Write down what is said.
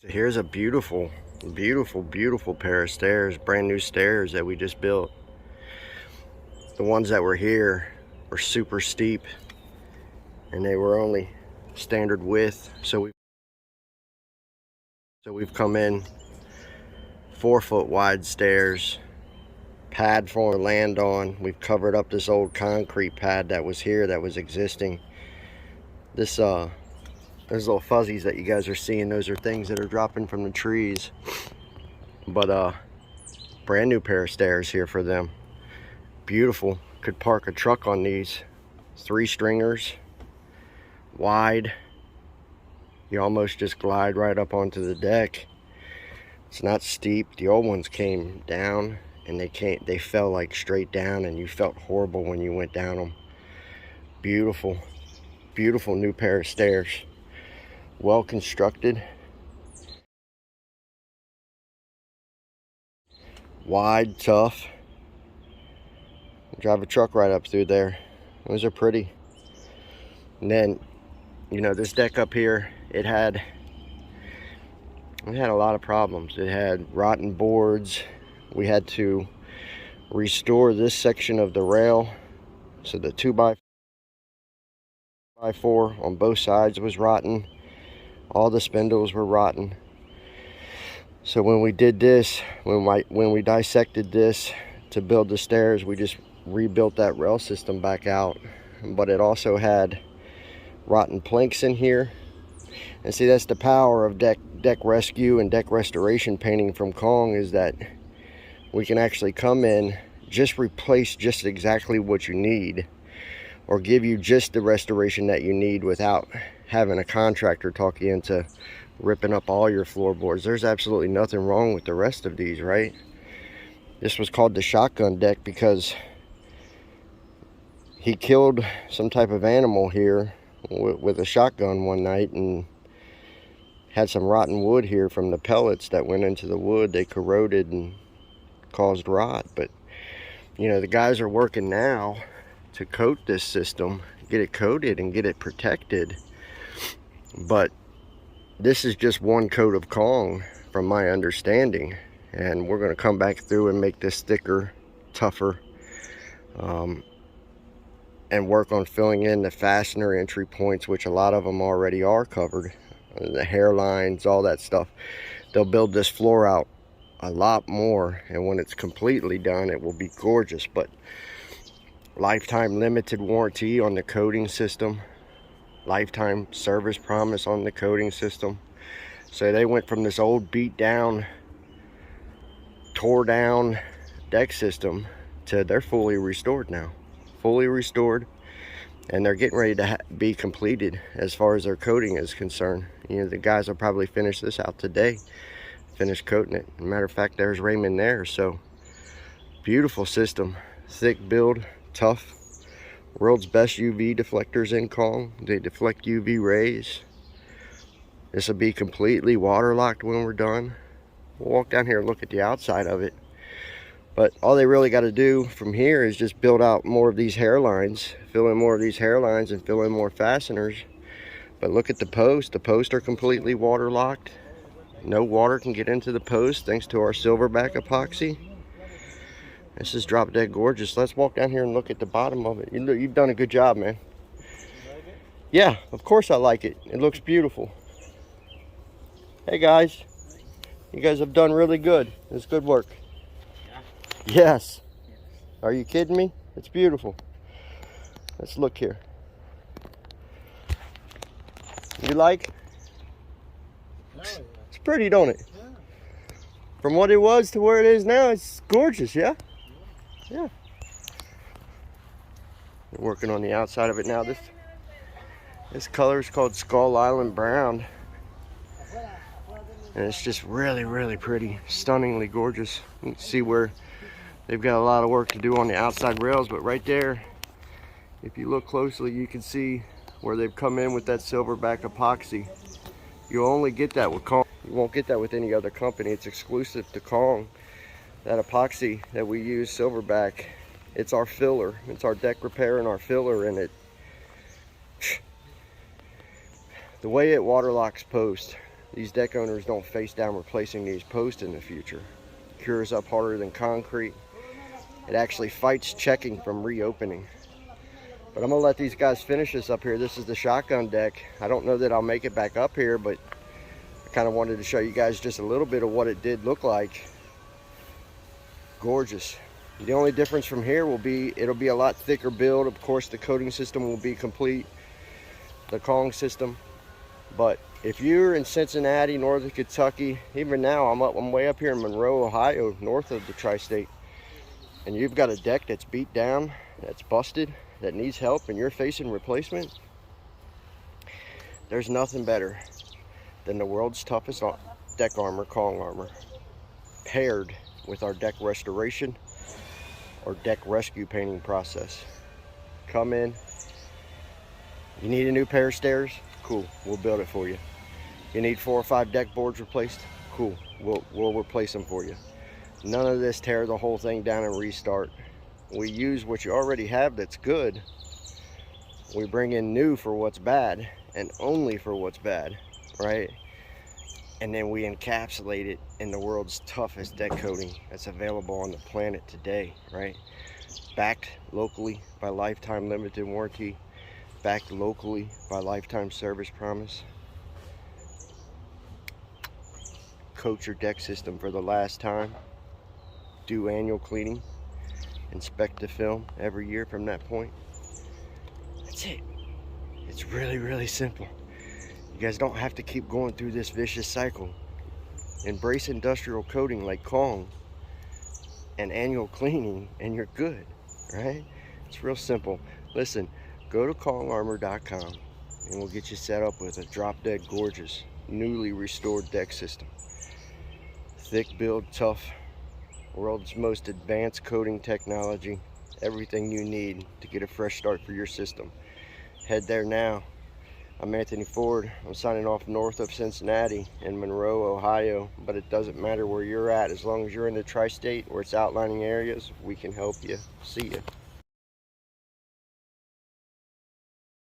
So here's a beautiful, beautiful pair of stairs, brand new stairs that we just built. The ones that were here were super steep and they were only standard width. So we've come in 4-foot wide stairs, pad for land on. We've covered up this old concrete pad that was here, that was existing. Those little fuzzies that you guys are seeing, those are things that are dropping from the trees. But brand new pair of stairs here for them. Beautiful. Could park a truck on these. 3 stringers, wide. You almost just glide right up onto the deck. It's not steep. The old ones came down and they fell like straight down, and you felt horrible when you went down them. Beautiful new pair of stairs. Well constructed, wide, tough. Drive a truck right up through there. Those are pretty. And then, you know, this deck up here, it had a lot of problems. It had rotten boards. We had to restore this section of the rail. So the 2x4 on both sides was rotten. All the spindles were rotten. So when we did this, when we dissected this to build the stairs, we just rebuilt that rail system back out. But it also had rotten planks in here. And see, that's the power of deck rescue and deck restoration painting from Kong, is that we can actually come in, just replace just exactly what you need, or give you just the restoration that you need without having a contractor talk you into ripping up all your floorboards. There's absolutely nothing wrong with the rest of these, right? This was called the shotgun deck because he killed some type of animal here with a shotgun one night, and had some rotten wood here from the pellets that went into the wood. They corroded and caused rot. But you know, the guys are working now to coat this system, get it coated and get it protected. But this is just one coat of Kong from my understanding, and we're going to come back through and make this thicker, tougher, and work on filling in the fastener entry points, which a lot of them already are covered, the hairlines, all that stuff. They'll build this floor out a lot more, and when it's completely done, it will be gorgeous. But lifetime limited warranty on the coating system, lifetime service promise on the coating system. So they went from this old beat down, tore down deck system to they're fully restored now. Fully restored, and they're getting ready to be completed as far as their coating is concerned. You know, the guys will probably finish this out today, finish coating it. Matter of fact, there's Raymond there. So beautiful system, thick build, tough. World's best UV deflectors in Kong. They deflect UV rays. This will be completely waterlocked when we're done. We'll walk down here and look at the outside of it. But all they really got to do from here is just build out more of these hairlines, fill in more of these hairlines, and fill in more fasteners. But look at the posts. The posts are completely waterlocked. No water can get into the post thanks to our silverback epoxy. This is drop dead gorgeous. Let's walk down here and look at the bottom of it. You've done a good job, man. Yeah, of course I like it. It looks beautiful. Hey guys, you guys have done really good. It's good work. Yes. Are you kidding me? It's beautiful. Let's look here. You like? It's pretty, don't it? Yeah. From what it was to where it is now, it's gorgeous, yeah? Yeah. We're working on the outside of it now. This color is called Skull Island Brown. And it's just really pretty, stunningly gorgeous. You can see where they've got a lot of work to do on the outside rails, but right there, if you look closely, you can see where they've come in with that silverback epoxy. You'll only get that with Kong. You won't get that with any other company. It's exclusive to Kong. That epoxy that we use, silverback, it's our filler. It's our deck repair and our filler, and the way it waterlocks post, these deck owners don't face down replacing these posts in the future. Cures up harder than concrete. It actually fights checking from reopening. But I'm gonna let these guys finish this up here. This is the shotgun deck. I don't know that I'll make it back up here, but I kind of wanted to show you guys just a little bit of what it did look like. Gorgeous. The only difference from here will be it'll be a lot thicker build. Of course, the coating system will be complete, the Kong system. But if you're in Cincinnati, northern Kentucky, even now I'm way up here in Monroe, Ohio, north of the tri-state, and you've got a deck that's beat down, that's busted, that needs help, and you're facing replacement, there's nothing better than the world's toughest deck armor, Kong armor, paired with our deck restoration or deck rescue painting process. Come in, you need a new pair of stairs, cool, we'll build it for you. You need 4 or 5 deck boards replaced, cool, we'll replace them for you. None of this tear the whole thing down and restart. We use what you already have that's good. We bring in new for what's bad, and only for what's bad, right? And then we encapsulate it in the world's toughest deck coating that's available on the planet today, right? Backed locally by lifetime limited warranty, backed locally by lifetime service promise. Coat your deck system for the last time. Do annual cleaning. Inspect the film every year from that point. That's it. It's really, really simple. You guys don't have to keep going through this vicious cycle. Embrace industrial coating like Kong and annual cleaning, and you're good, right? It's real simple. Listen, go to kongarmor.com and we'll get you set up with a drop-dead gorgeous, newly restored deck system. Thick build, tough, world's most advanced coating technology, everything you need to get a fresh start for your system. Head there now. I'm Anthony Ford. I'm signing off north of Cincinnati in Monroe, Ohio, but it doesn't matter where you're at. As long as you're in the tri-state or its outlining areas, we can help you. See ya.